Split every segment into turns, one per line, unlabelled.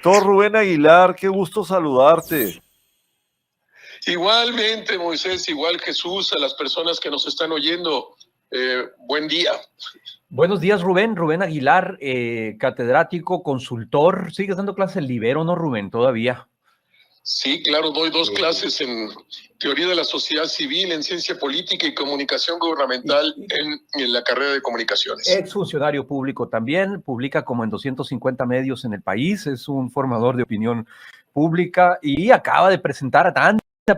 consultor Rubén Aguilar, qué gusto saludarte.
Igualmente, Moisés, igual Jesús, a las personas que nos están oyendo, buen día.
Buenos días, Rubén Aguilar, catedrático, consultor. ¿Sigues dando clases en Libero, no, Rubén, todavía?
Sí, claro, doy dos clases en Teoría de la Sociedad Civil, en Ciencia Política y Comunicación Gubernamental en la carrera de Comunicaciones.
Exfuncionario público también, publica como en 250 medios en el país, es un formador de opinión pública y acaba de presentar,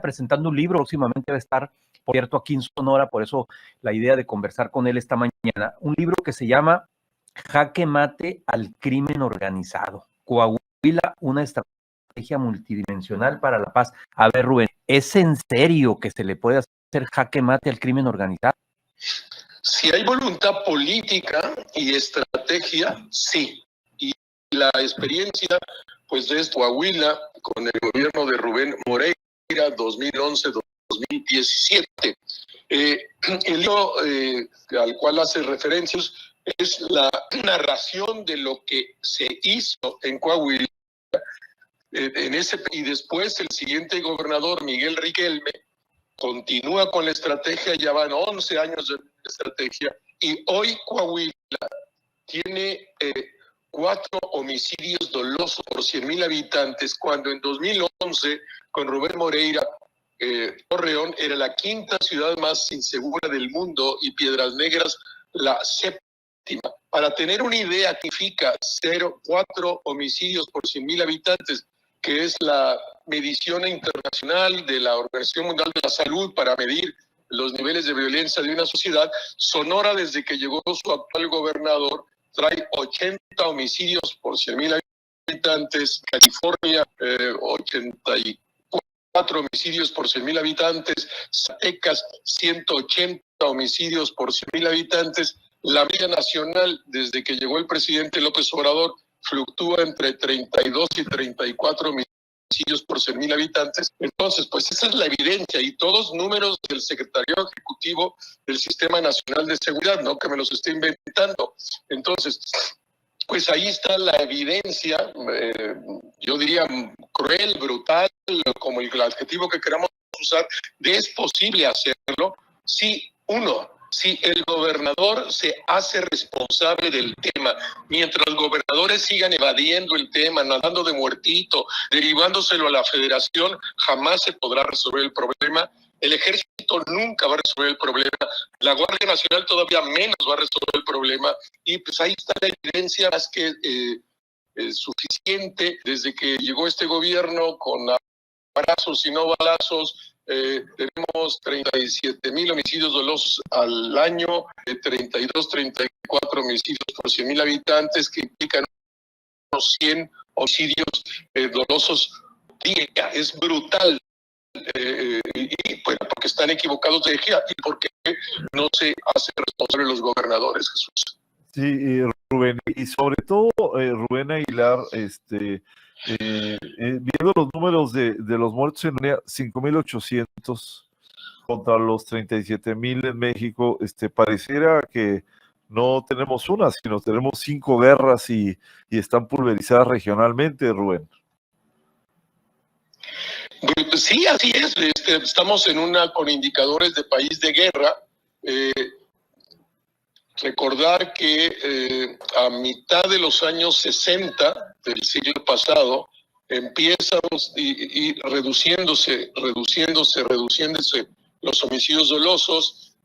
presentando un libro, próximamente va a estar, por cierto, aquí en Sonora, por eso la idea de conversar con él esta mañana, un libro que se llama Jaque Mate al Crimen Organizado, Coahuila, una estrategia multidimensional para la paz. A ver, Rubén, ¿es en serio que se le puede hacer jaque mate al crimen organizado?
Si hay voluntad política y estrategia, sí. Y la experiencia, pues, de Coahuila con el gobierno de Rubén Moreira, 2011-2017. El libro al cual hace referencias es la narración de lo que se hizo en Coahuila. Y después el siguiente gobernador, Miguel Riquelme, continúa con la estrategia, ya van 11 años de estrategia, y hoy Coahuila tiene 4 homicidios dolosos por 100,000 habitantes, cuando en 2011, con Rubén Moreira, Torreón era la 5ª ciudad más insegura del mundo y Piedras Negras la 7ª. Para tener una idea, significa 4 homicidios por 100,000 habitantes, que es la medición internacional de la Organización Mundial de la Salud para medir los niveles de violencia de una sociedad. Sonora, desde que llegó su actual gobernador, trae 80 homicidios por 100,000 habitantes. California, 84 homicidios por 100,000 habitantes. Zacatecas, 180 homicidios por 100,000 habitantes. La media nacional, desde que llegó el presidente López Obrador, fluctúa entre 32 y 34 homicidios por 100,000 habitantes. Entonces, pues esa es la evidencia, y todos números del secretario ejecutivo del Sistema Nacional de Seguridad, no que me los esté inventando. Entonces, pues ahí está la evidencia, yo diría cruel, brutal, como el adjetivo que queramos usar, de es posible hacerlo si si el gobernador se hace responsable del tema. Mientras los gobernadores sigan evadiendo el tema, nadando de muertito, derivándoselo a la federación, jamás se podrá resolver el problema. El ejército nunca va a resolver el problema. La Guardia Nacional todavía menos va a resolver el problema. Y pues ahí está la evidencia más que suficiente desde que llegó este gobierno, con abrazos y no balazos. Tenemos 37,000 homicidios dolosos al año, 32, 34 homicidios por 100,000 habitantes, que implican unos 100 homicidios dolosos día. Es brutal. Y bueno, porque están equivocados de eje y porque no se hace responsable los gobernadores, Jesús.
Sí, Rubén, y sobre todo, Rubén Aguilar, viendo los números de los muertos en 5,800 contra los 37,000 en México, pareciera que no tenemos una, sino tenemos 5 guerras y están pulverizadas regionalmente, Rubén.
Pues sí, así es. Estamos con indicadores de país de guerra. Recordar que a mitad de los años 60 del siglo pasado empiezan y reduciéndose los homicidios dolosos.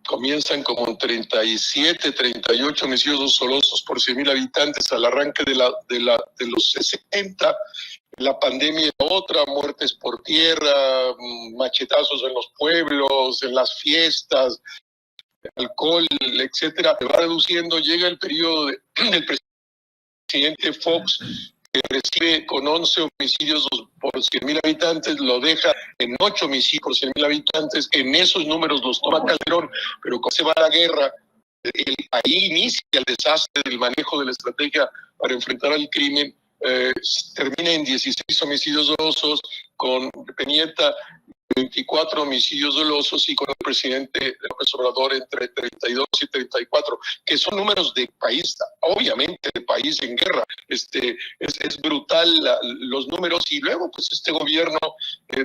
Comienzan como en 37, 38 homicidios dolosos por 100,000 habitantes al arranque de los 60. La pandemia, otra, muertes por tierra, machetazos en los pueblos, en las fiestas, alcohol, etcétera. Se va reduciendo. Llega el periodo del presidente Fox, que recibe con 11 homicidios por 100,000 habitantes, lo deja en 8 homicidios por 100,000 habitantes. En esos números los toma Calderón, pero cuando se va a la guerra, ahí inicia el desastre del manejo de la estrategia para enfrentar al crimen. Termina en 16 homicidios dolosos, con Peña Nieto 24 homicidios dolosos y con el presidente López Obrador entre 32 y 34, que son números de país, obviamente de país en guerra. Es brutal los números, y luego pues este gobierno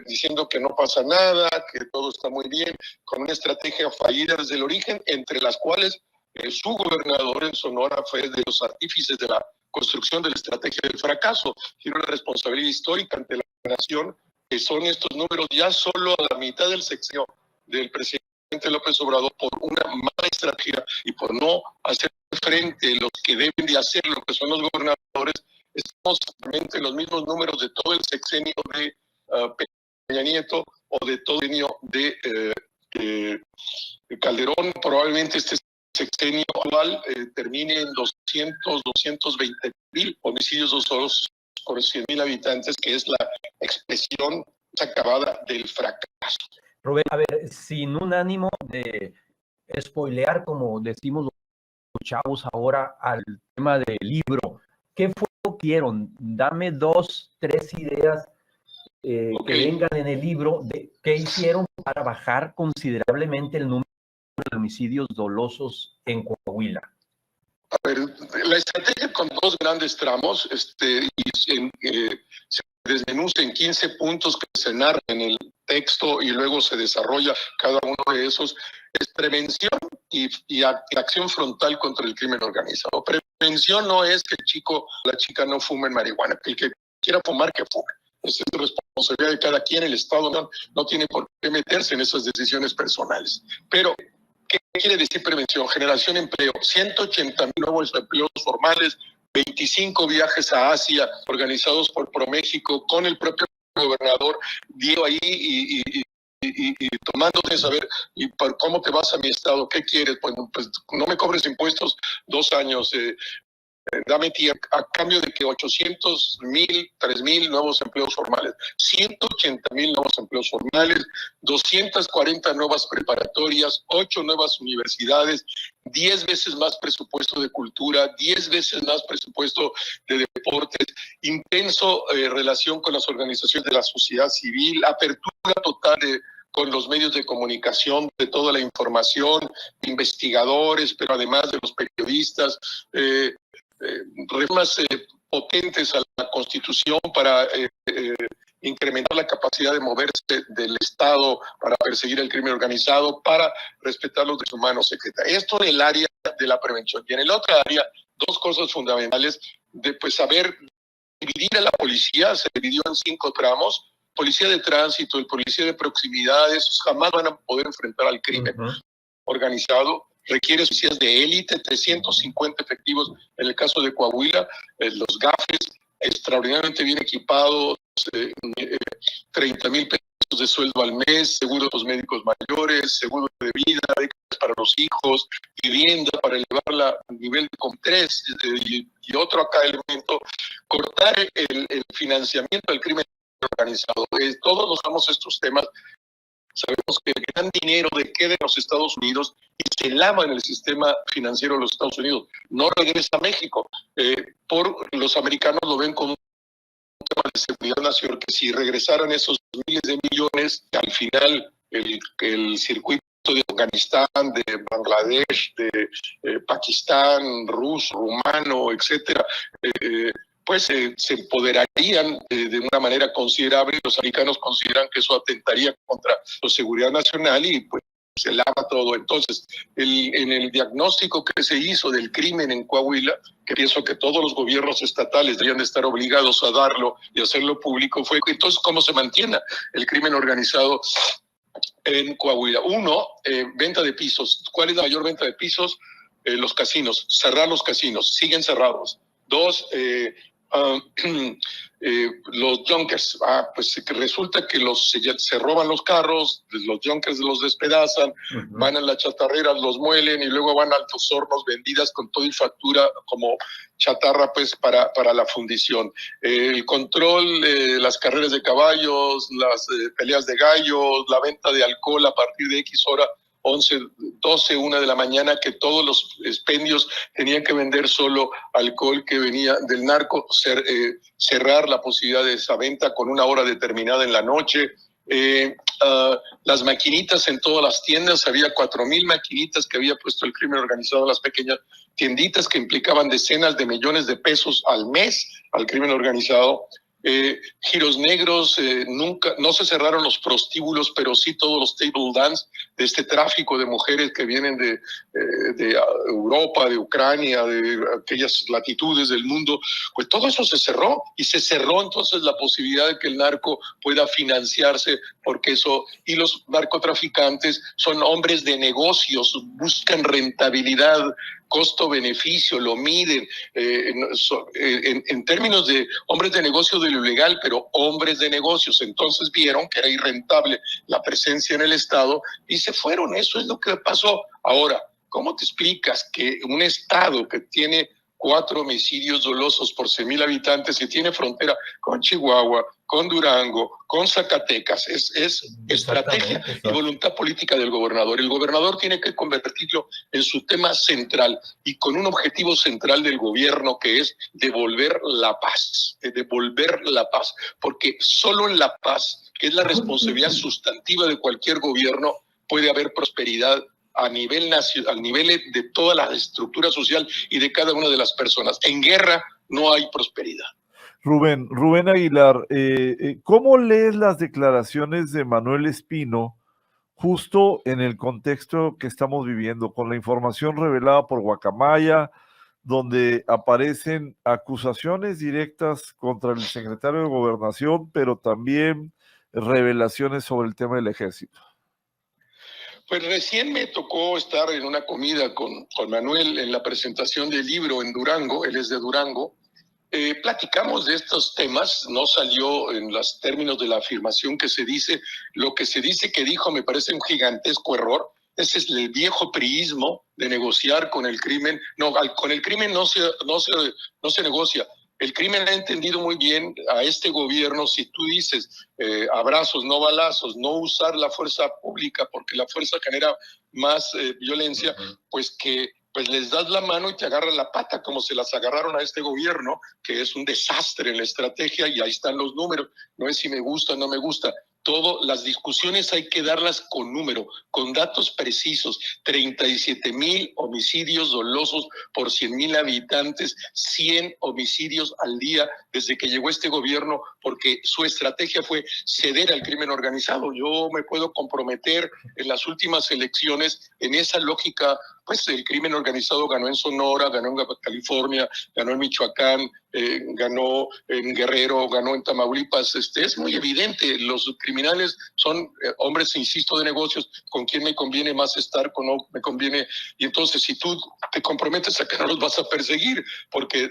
diciendo que no pasa nada, que todo está muy bien, con una estrategia fallida desde el origen, entre las cuales su gobernador en Sonora fue de los artífices de la construcción de la estrategia del fracaso. Tiene una responsabilidad histórica ante la nación, que son estos números ya solo a la mitad del sexenio del presidente López Obrador, por una mala estrategia y por no hacer frente los que deben de hacer, lo que son los gobernadores. Estamos realmente en los mismos números de todo el sexenio de Peña Nieto o de todo el sexenio de Calderón. Probablemente este sexenio actual termine en 220 mil homicidios dolosos por 100 mil habitantes, que es la expresión acabada del fracaso.
Rubén, a ver, sin un ánimo de spoilear, como decimos los chavos ahora, al tema del libro, ¿qué fue lo que hicieron? Dame 2, 3 ideas que vengan en el libro de qué hicieron para bajar considerablemente el número de homicidios dolosos en Coahuila.
A ver, la estrategia con 2 grandes tramos, se desmenuza en 15 puntos que se narran en el texto y luego se desarrolla cada uno de esos. Es prevención y acción frontal contra el crimen organizado. Prevención no es que el chico o la chica no fumen marihuana, que el que quiera fumar, que fume. Esa es responsabilidad de cada quien. El Estado no tiene por qué meterse en esas decisiones personales. Pero ¿qué quiere decir prevención? Generación de empleo, 180,000 nuevos empleos formales, 25 viajes a Asia organizados por ProMéxico con el propio gobernador Diego ahí y tomándote a saber y por cómo te vas a mi estado, qué quieres, pues no me cobres impuestos 2 años, dame tiempo, a cambio de que 800,000, 3,000 nuevos empleos formales, 180,000 nuevos empleos formales, 240 nuevas preparatorias, 8 nuevas universidades, 10 veces más presupuesto de cultura, 10 veces más presupuesto de deportes, intenso relación con las organizaciones de la sociedad civil, apertura total con los medios de comunicación, de toda la información, investigadores, pero además de los periodistas, reformas potentes a la Constitución para incrementar la capacidad de moverse del Estado, para perseguir el crimen organizado, para respetar los derechos humanos, etc. Esto en el área de la prevención. Y en el otro área, 2 cosas fundamentales, de pues saber dividir a la policía. Se dividió en 5 tramos. Policía de tránsito, el policía de proximidad, esos jamás van a poder enfrentar al crimen organizado. Requiere policías de élite, 350 efectivos en el caso de Coahuila, los GAFES extraordinariamente bien equipados, 30,000 pesos de sueldo al mes, seguro de los médicos mayores, seguro de vida, becas para los hijos, vivienda para elevarla al nivel con 3, y otro acá elemento, cortar el financiamiento del crimen organizado. Todos nos damos estos temas. Sabemos que el gran dinero queda en los Estados Unidos y se lava en el sistema financiero de los Estados Unidos. No regresa a México. Los americanos lo ven como un tema de seguridad nacional, que si regresaran esos miles de millones, al final el circuito de Afganistán, de Bangladesh, de Pakistán, ruso, rumano, etcétera, pues se empoderarían de una manera considerable. Los americanos consideran que eso atentaría contra la seguridad nacional y pues se lava todo. Entonces, en el diagnóstico que se hizo del crimen en Coahuila, que pienso que todos los gobiernos estatales deberían de estar obligados a darlo y hacerlo público, fue entonces cómo se mantiene el crimen organizado en Coahuila. 1, venta de pisos. ¿Cuál es la mayor venta de pisos? Los casinos. Cerrar los casinos. Siguen cerrados. 2, los junkers. Pues resulta que se roban los carros, los junkers los despedazan, van a las chatarreras, los muelen y luego van a los hornos vendidas con todo y factura como chatarra, pues para la fundición. El control, las carreras de caballos, las peleas de gallos, la venta de alcohol a partir de X hora, 11, 12, 1 de la mañana, que todos los expendios tenían que vender solo alcohol que venía del narco, cerrar la posibilidad de esa venta con una hora determinada en la noche, las maquinitas en todas las tiendas, había 4,000 maquinitas que había puesto el crimen organizado en las pequeñas tienditas que implicaban decenas de millones de pesos al mes al crimen organizado. Giros negros, nunca, no se cerraron los prostíbulos, pero sí todos los table dance de este tráfico de mujeres que vienen de Europa, de Ucrania, de aquellas latitudes del mundo, pues todo eso se cerró, y se cerró entonces la posibilidad de que el narco pueda financiarse, porque eso, y los narcotraficantes son hombres de negocios, buscan rentabilidad, costo-beneficio, lo miden en términos de hombres de negocio de lo ilegal, pero hombres de negocios. Entonces vieron que era irrentable la presencia en el Estado y se fueron. Eso es lo que pasó. Ahora, ¿cómo te explicas que un Estado que tiene 4 homicidios dolosos por 100,000 habitantes, que tiene frontera con Chihuahua, con Durango, con Zacatecas, es estrategia y voluntad política del gobernador? El gobernador tiene que convertirlo en su tema central y con un objetivo central del gobierno, que es devolver la paz, porque solo en la paz, que es la responsabilidad sustantiva de cualquier gobierno, puede haber prosperidad a nivel nacional, al nivel de toda la estructura social y de cada una de las personas. En guerra no hay prosperidad.
Rubén Aguilar, ¿cómo lees las declaraciones de Manuel Espino justo en el contexto que estamos viviendo, con la información revelada por Guacamaya, donde aparecen acusaciones directas contra el secretario de Gobernación, pero también revelaciones sobre el tema del ejército?
Pues recién me tocó estar en una comida con Manuel en la presentación del libro en Durango, él es de Durango. Platicamos de estos temas, no salió en los términos de la afirmación que se dice. Lo que se dice que dijo me parece un gigantesco error. Ese es el viejo priismo de negociar con el crimen. No, con el crimen no se negocia. El crimen ha entendido muy bien a este gobierno. Si tú dices abrazos, no balazos, no usar la fuerza pública porque la fuerza genera más violencia, pues les das la mano y te agarran la pata, como se las agarraron a este gobierno, que es un desastre en la estrategia, y ahí están los números. No es si me gusta o no me gusta. Las discusiones hay que darlas con número, con datos precisos. 37,000 homicidios dolosos por 100,000 habitantes, 100 homicidios al día desde que llegó este gobierno, porque su estrategia fue ceder al crimen organizado. Yo me puedo comprometer en las últimas elecciones en esa lógica. Pues el crimen organizado ganó en Sonora, ganó en California, ganó en Michoacán, ganó en Guerrero, ganó en Tamaulipas. Es muy evidente, los criminales son hombres, insisto, de negocios, con quién me conviene más estar, con no me conviene. Y entonces, si tú te comprometes a que no los vas a perseguir, porque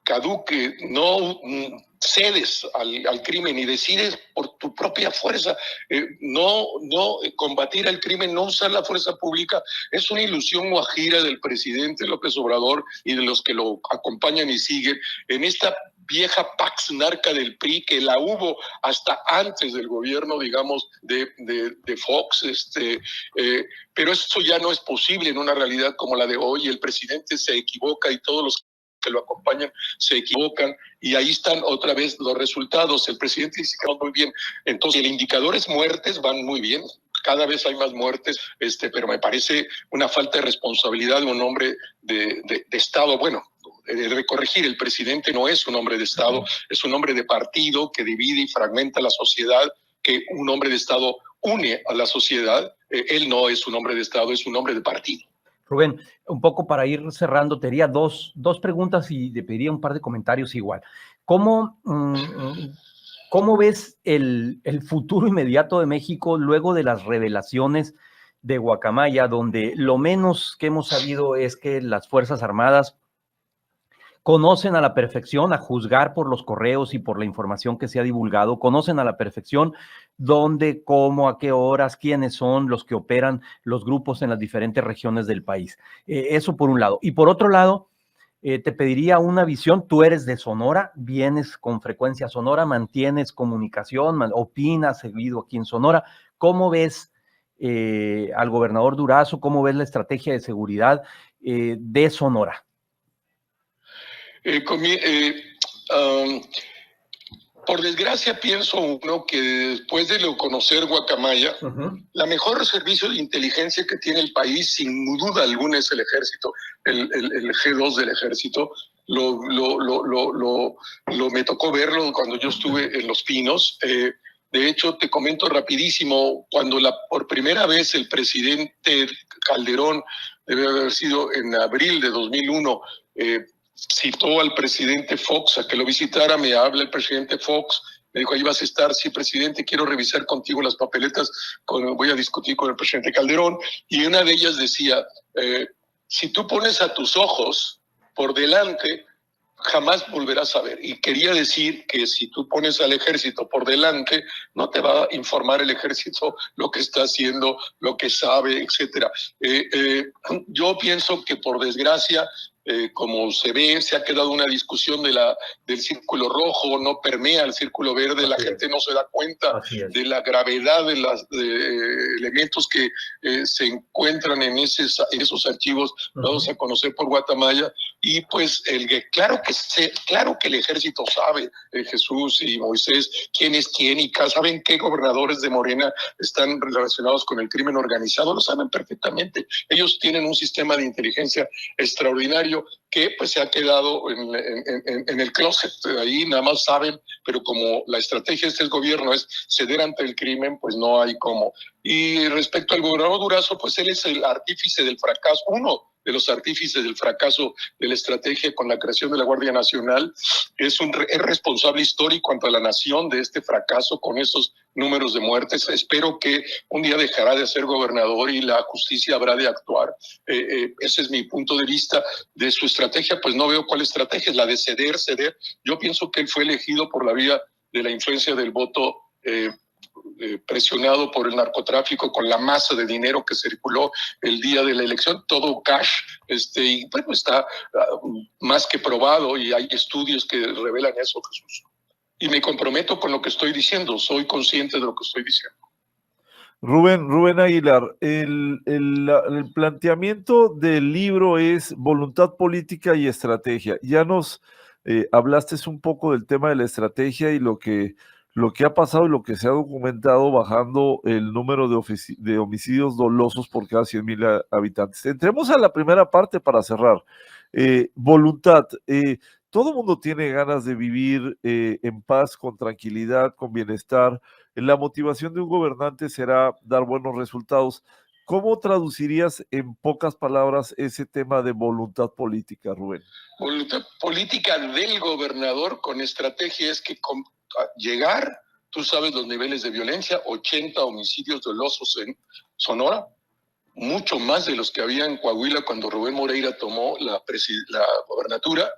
caduque, no cedes al crimen y decides por tu propia fuerza no combatir al crimen, no usar la fuerza pública, es una ilusión guajira del presidente López Obrador y de los que lo acompañan y siguen en esta vieja pax narca del PRI, que la hubo hasta antes del gobierno, digamos, de Fox, pero eso ya no es posible en una realidad como la de hoy. El presidente se equivoca y todos los que lo acompañan se equivocan, y ahí están otra vez los resultados. El presidente dice que va muy bien, entonces el indicador es muertes, van muy bien, cada vez hay más muertes, pero me parece una falta de responsabilidad de un hombre de Estado. Bueno, de corregir, el presidente no es un hombre de Estado, es un hombre de partido que divide y fragmenta la sociedad, que un hombre de Estado une a la sociedad. Él no es un hombre de Estado, es un hombre de partido.
Rubén, un poco para ir cerrando, te diría dos preguntas y te pediría un par de comentarios igual. ¿Cómo ves el futuro inmediato de México luego de las revelaciones de Guacamaya, donde lo menos que hemos sabido es que las Fuerzas Armadas conocen a la perfección, a juzgar por los correos y por la información que se ha divulgado, conocen a la perfección dónde, cómo, a qué horas, quiénes son los que operan los grupos en las diferentes regiones del país? Eso por un lado. Y por otro lado, te pediría una visión. Tú eres de Sonora, vienes con frecuencia a Sonora, mantienes comunicación, opinas seguido aquí en Sonora. ¿Cómo ves al gobernador Durazo? ¿Cómo ves la estrategia de seguridad de Sonora?
Por desgracia pienso uno que después de lo conocer Guacamaya, la mejor servicio de inteligencia que tiene el país, sin duda alguna, es el ejército, el G2 del ejército. Me tocó verlo cuando yo estuve en Los Pinos. De hecho, te comento rapidísimo, cuando por primera vez el presidente Calderón, debe haber sido en abril de 2001, citó al presidente Fox a que lo visitara, me habla el presidente Fox, me dijo, ahí vas a estar, sí, presidente, quiero revisar contigo las papeletas, voy a discutir con el presidente Calderón, y una de ellas decía, si tú pones a tus ojos por delante, jamás volverás a ver. Y quería decir que si tú pones al ejército por delante, no te va a informar el ejército lo que está haciendo, lo que sabe, etcétera. Yo pienso que por desgracia, como se ve, se ha quedado una discusión del círculo rojo, no permea el círculo verde, la gente no se da cuenta de la gravedad de los elementos que se encuentran en esos archivos dados a conocer por Guatemala. Y pues claro que el ejército sabe, Jesús y Moisés, quién es quién y saben qué gobernadores de Morena están relacionados con el crimen organizado, lo saben perfectamente. Ellos tienen un sistema de inteligencia extraordinario que pues se ha quedado en el closet, ahí nada más saben, pero como la estrategia de este gobierno es ceder ante el crimen, pues no hay cómo. Y respecto al gobernador Durazo, pues él es el artífice del fracaso, uno de los artífices del fracaso de la estrategia con la creación de la Guardia Nacional, es responsable histórico ante la nación de este fracaso con esos números de muertes. Espero que un día dejará de ser gobernador y la justicia habrá de actuar. Ese es mi punto de vista. De su estrategia, pues no veo cuál estrategia es la de ceder. Yo pienso que él fue elegido por la vía de la influencia del voto presionado por el narcotráfico, con la masa de dinero que circuló el día de la elección, todo cash, y bueno, está más que probado y hay estudios que revelan eso, Jesús. Y me comprometo con lo que estoy diciendo, soy consciente de lo que estoy diciendo.
Rubén Aguilar, el planteamiento del libro es voluntad política y estrategia. Ya nos hablaste un poco del tema de la estrategia y lo que ha pasado y lo que se ha documentado bajando el número de homicidios dolosos por cada 100,000 habitantes. Entremos a la primera parte para cerrar. Voluntad. Todo el mundo tiene ganas de vivir en paz, con tranquilidad, con bienestar. La motivación de un gobernante será dar buenos resultados. ¿Cómo traducirías en pocas palabras ese tema de voluntad política, Rubén?
Voluntad política del gobernador con estrategia es que llegar, tú sabes los niveles de violencia, 80 homicidios dolosos en Sonora, mucho más de los que había en Coahuila cuando Rubén Moreira tomó la gobernatura.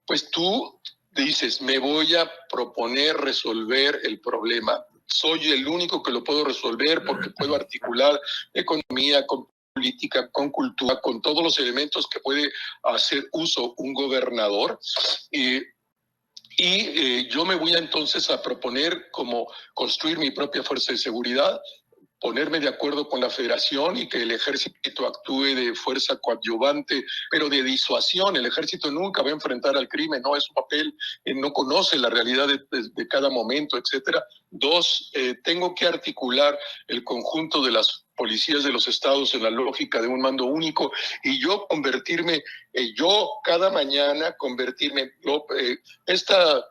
Pues tú dices, me voy a proponer resolver el problema. Soy el único que lo puedo resolver porque puedo articular economía, con política, con cultura, con todos los elementos que puede hacer uso un gobernador. Yo me voy entonces a proponer como construir mi propia fuerza de seguridad, ponerme de acuerdo con la federación y que el ejército actúe de fuerza coadyuvante, pero de disuasión. El ejército nunca va a enfrentar al crimen, no es su papel, no conoce la realidad de cada momento, etcétera. Dos, tengo que articular el conjunto de las policías de los estados en la lógica de un mando único y yo cada mañana convertirme, esta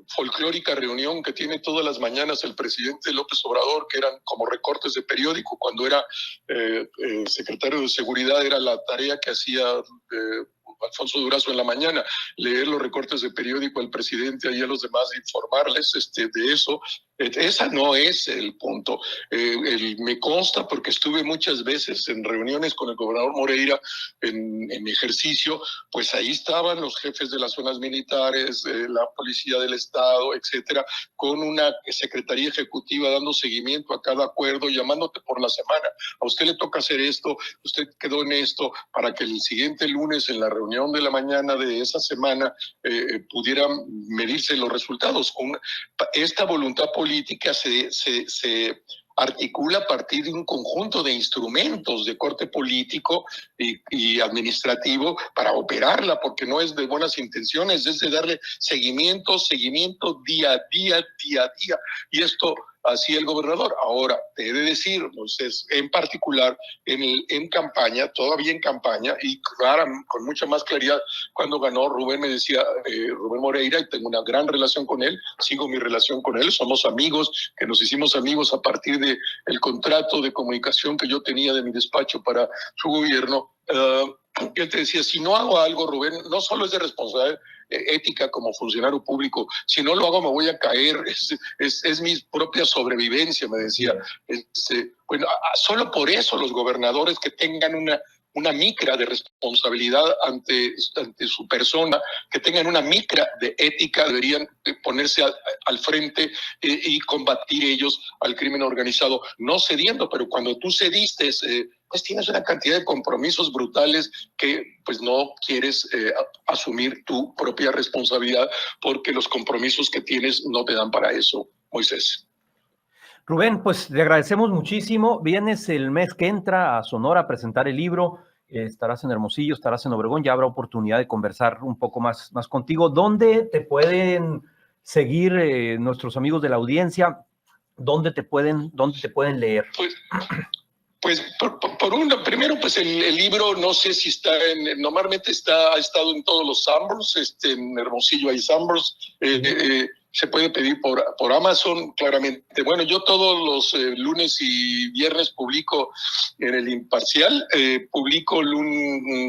folclórica reunión que tiene todas las mañanas el presidente López Obrador, que eran como recortes de periódico, cuando era secretario de Seguridad, era la tarea que hacía Alfonso Durazo en la mañana, leer los recortes de periódico al presidente y a los demás, informarles de eso. Esa no es el punto. Me consta porque estuve muchas veces en reuniones con el gobernador Moreira en ejercicio, pues ahí estaban los jefes de las zonas militares, la policía del estado, etcétera, con una secretaría ejecutiva dando seguimiento a cada acuerdo, llamándote por la semana. A usted le toca hacer esto, usted quedó en esto, para que el siguiente lunes en la reunión de la mañana de esa semana pudieran medirse los resultados. Esta voluntad política se articula a partir de un conjunto de instrumentos de corte político y administrativo para operarla, porque no es de buenas intenciones, es de darle seguimiento día a día. Y esto hacía el gobernador. Ahora, te he de decir, Moisés, en particular, en campaña, todavía en campaña, y con mucha más claridad, cuando ganó Rubén, me decía, Rubén Moreira, y tengo una gran relación con él, sigo mi relación con él, somos amigos, que nos hicimos amigos a partir de el contrato de comunicación que yo tenía de mi despacho para su gobierno. Él te decía, si no hago algo, Rubén, no solo es de responsabilidad ética como funcionario público, si no lo hago me voy a caer, es mi propia sobrevivencia, me decía. Bueno, solo por eso los gobernadores que tengan una micra de responsabilidad ante su persona, que tengan una micra de ética, deberían ponerse al frente y combatir ellos al crimen organizado, no cediendo, pero cuando tú cediste, pues tienes una cantidad de compromisos brutales que pues no quieres asumir tu propia responsabilidad porque los compromisos que tienes no te dan para eso, Moisés.
Rubén, pues le agradecemos muchísimo. Vienes el mes que entra a Sonora a presentar el libro. Estarás en Hermosillo, estarás en Obregón. Ya habrá oportunidad de conversar un poco más contigo. ¿Dónde te pueden seguir nuestros amigos de la audiencia? ¿Dónde te pueden leer?
Pues primero, pues el libro, no sé si está normalmente ha estado en todos los Sanborns, en Hermosillo hay Sanborns, se puede pedir por Amazon, claramente. Bueno, yo todos los lunes y viernes publico en El Imparcial, publico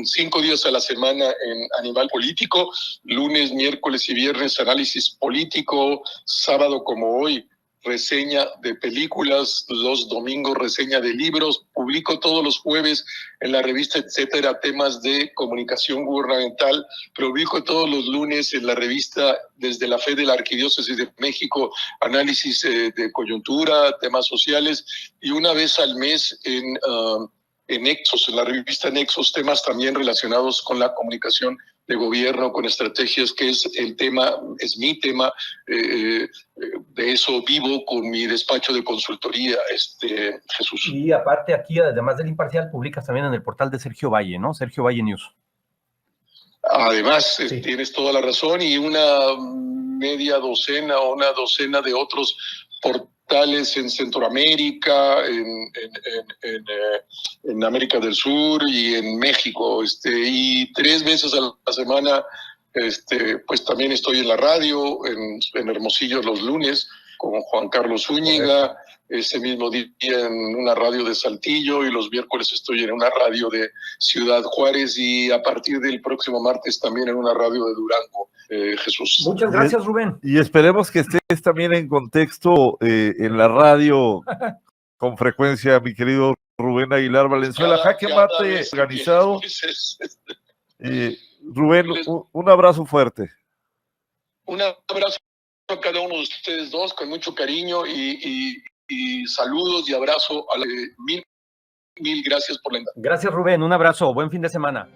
5 días a la semana en Animal Político, lunes, miércoles y viernes análisis político, sábado como hoy, reseña de películas, los domingos reseña de libros, publico todos los jueves en la revista Etcétera temas de comunicación gubernamental, publico todos los lunes en la revista Desde la Fe de la Arquidiócesis de México análisis de coyuntura, temas sociales, y una vez al mes en Nexos, en la revista Nexos, temas también relacionados con la comunicación de gobierno, con estrategias, que es mi tema, de eso vivo con mi despacho de consultoría, Jesús.
Y aparte aquí, además del Imparcial, publicas también en el portal de Sergio Valle, ¿no? Sergio Valle News.
Además,
sí.
Tienes toda la razón, y una docena de otros portales en Centroamérica, en América del Sur y en México, y 3 veces a la semana, pues también estoy en la radio, en Hermosillo los lunes, con Juan Carlos Zúñiga, ese mismo día en una radio de Saltillo, y los miércoles estoy en una radio de Ciudad Juárez, y a partir del próximo martes también en una radio de Durango, Jesús.
Muchas gracias, Rubén.
Y esperemos que estés también en contexto en la radio con frecuencia, mi querido Rubén Aguilar Valenzuela. Jaque Mate organizado. Rubén, un abrazo fuerte.
Un abrazo a cada uno de ustedes dos, con mucho cariño, y saludos y abrazo. Mil gracias por la invitación.
Gracias, Rubén. Un abrazo. Buen fin de semana.